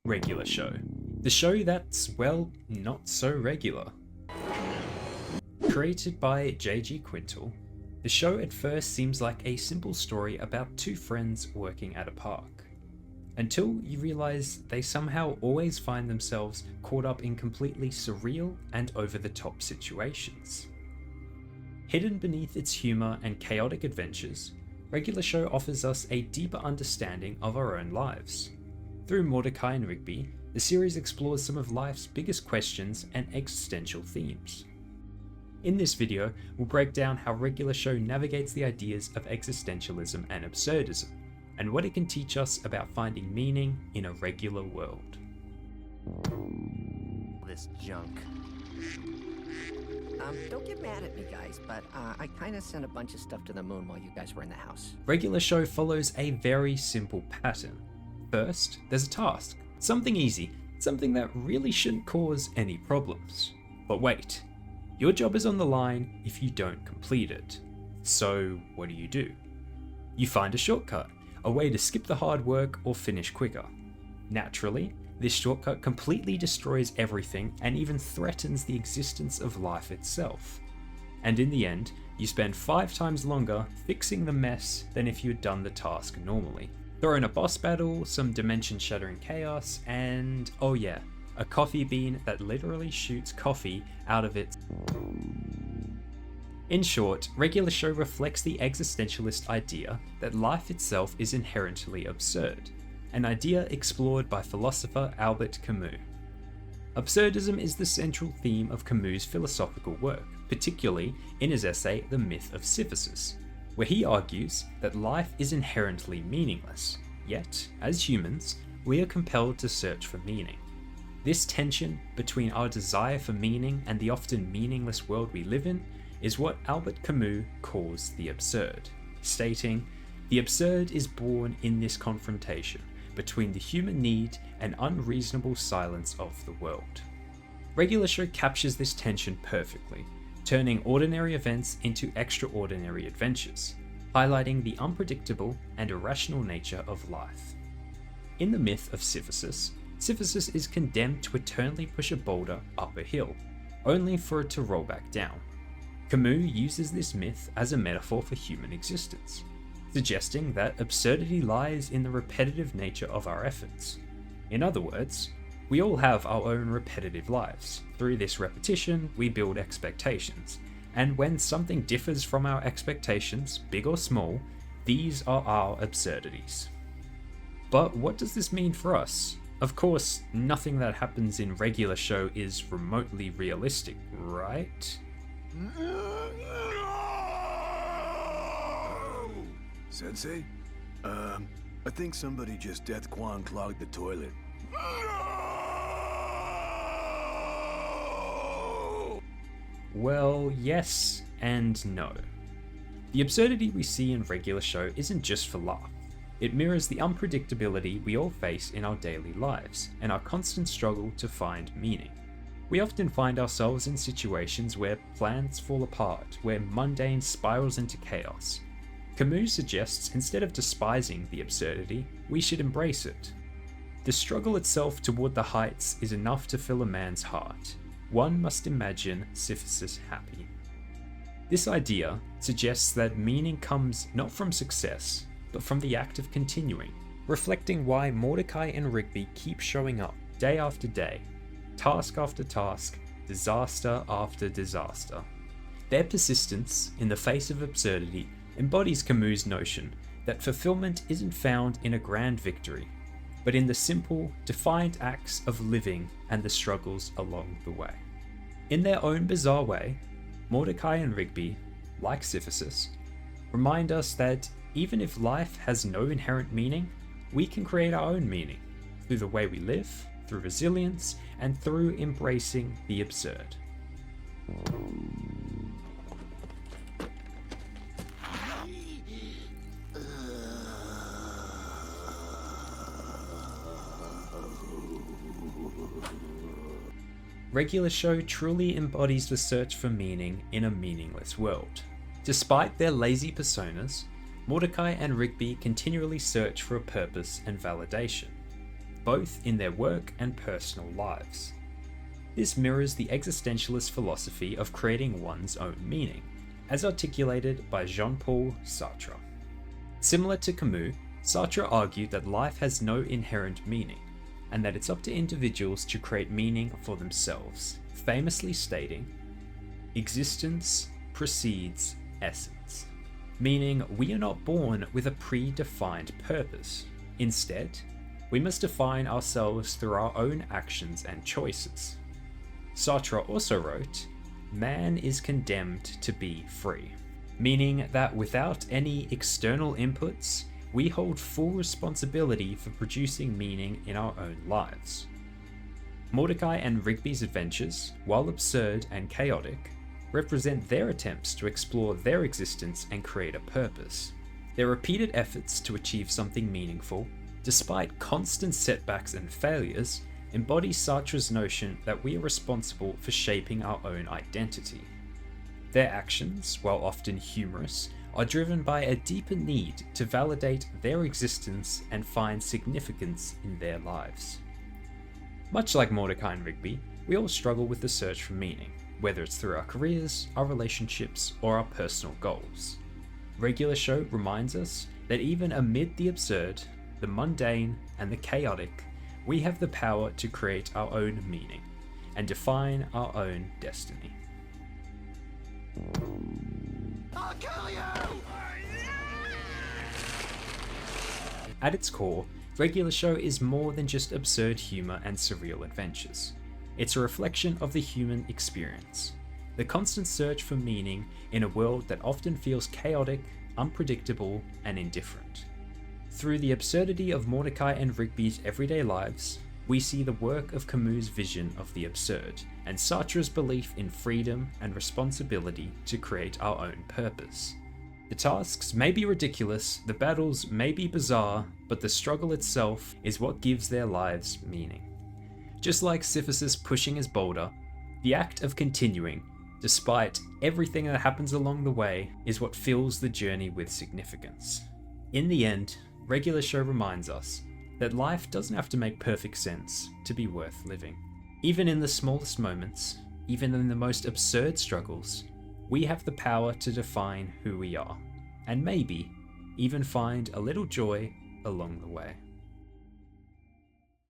Regular Show. The show that's, well, not so regular. Created by J.G. Quintal, the show at first seems like a simple story about two friends working at a park, until you realise they somehow always find themselves caught up in completely surreal and over-the-top situations. Hidden beneath its humour and chaotic adventures, Regular Show offers us a deeper understanding of our own lives. Through Mordecai and Rigby, the series explores some of life's biggest questions and existential themes. In this video, we'll break down how Regular Show navigates the ideas of existentialism and absurdism, and what it can teach us about finding meaning in a regular world. This junk. Don't get mad at me, guys, but I kinda sent a bunch of stuff to the moon while you guys were in the house. Regular Show follows a very simple pattern. First, there's a task. Something easy, something that really shouldn't cause any problems. But wait, your job is on the line if you don't complete it. So what do? You find a shortcut, a way to skip the hard work or finish quicker. Naturally, this shortcut completely destroys everything and even threatens the existence of life itself. And in the end, you spend 5 times longer fixing the mess than if you had done the task normally. Throw in a boss battle, some dimension-shattering chaos, and oh yeah, a coffee bean that literally shoots coffee out of its... In short, Regular Show reflects the existentialist idea that life itself is inherently absurd, an idea explored by philosopher Albert Camus. Absurdism is the central theme of Camus' philosophical work, particularly in his essay The Myth of Sisyphus, where he argues that life is inherently meaningless, yet, as humans, we are compelled to search for meaning. This tension between our desire for meaning and the often meaningless world we live in is what Albert Camus calls the absurd, stating, "The absurd is born in this confrontation between the human need and unreasonable silence of the world." Regular Show captures this tension perfectly, turning ordinary events into extraordinary adventures, highlighting the unpredictable and irrational nature of life. In the myth of Sisyphus, Sisyphus is condemned to eternally push a boulder up a hill, only for it to roll back down. Camus uses this myth as a metaphor for human existence, suggesting that absurdity lies in the repetitive nature of our efforts. In other words, we all have our own repetitive lives. Through this repetition, we build expectations, and when something differs from our expectations, big or small, these are our absurdities. But what does this mean for us? Of course, nothing that happens in Regular Show is remotely realistic, right? Sensei? I think somebody just death Quan clogged the toilet. Well, yes and no. The absurdity we see in Regular Show isn't just for laugh. It mirrors the unpredictability we all face in our daily lives and our constant struggle to find meaning. We often find ourselves in situations where plans fall apart, where mundane spirals into chaos. Camus suggests instead of despising the absurdity, we should embrace it. The struggle itself toward the heights is enough to fill a man's heart. One must imagine Sisyphus happy. This idea suggests that meaning comes not from success, but from the act of continuing, reflecting why Mordecai and Rigby keep showing up day after day, task after task, disaster after disaster. Their persistence in the face of absurdity embodies Camus' notion that fulfillment isn't found in a grand victory, but in the simple, defiant acts of living and the struggles along the way. In their own bizarre way, Mordecai and Rigby, like Sisyphus, remind us that even if life has no inherent meaning, we can create our own meaning through the way we live, through resilience, and through embracing the absurd. Regular Show truly embodies the search for meaning in a meaningless world. Despite their lazy personas, Mordecai and Rigby continually search for a purpose and validation. both in their work and personal lives. This mirrors the existentialist philosophy of creating one's own meaning, as articulated by Jean-Paul Sartre. Similar to Camus, Sartre argued that life has no inherent meaning, and that it's up to individuals to create meaning for themselves, famously stating, "Existence precedes essence," meaning we are not born with a predefined purpose. Instead, we must define ourselves through our own actions and choices. Sartre also wrote, "Man is condemned to be free," meaning that without any external inputs, we hold full responsibility for producing meaning in our own lives. Mordecai and Rigby's adventures, while absurd and chaotic, represent their attempts to explore their existence and create a purpose. Their repeated efforts to achieve something meaningful, despite constant setbacks and failures, embody Sartre's notion that we are responsible for shaping our own identity. Their actions, while often humorous, are driven by a deeper need to validate their existence and find significance in their lives. Much like Mordecai and Rigby, we all struggle with the search for meaning, whether it's through our careers, our relationships, or our personal goals. Regular Show reminds us that even amid the absurd, the mundane, and the chaotic, we have the power to create our own meaning and define our own destiny. I'll kill you! At its core, Regular Show is more than just absurd humour and surreal adventures. It's a reflection of the human experience, the constant search for meaning in a world that often feels chaotic, unpredictable, and indifferent. Through the absurdity of Mordecai and Rigby's everyday lives, we see the work of Camus' vision of the absurd, and Sartre's belief in freedom and responsibility to create our own purpose. The tasks may be ridiculous, the battles may be bizarre, but the struggle itself is what gives their lives meaning. Just like Sisyphus pushing his boulder, the act of continuing, despite everything that happens along the way, is what fills the journey with significance. In the end, Regular Show reminds us that life doesn't have to make perfect sense to be worth living. Even in the smallest moments, even in the most absurd struggles, we have the power to define who we are, and maybe even find a little joy along the way.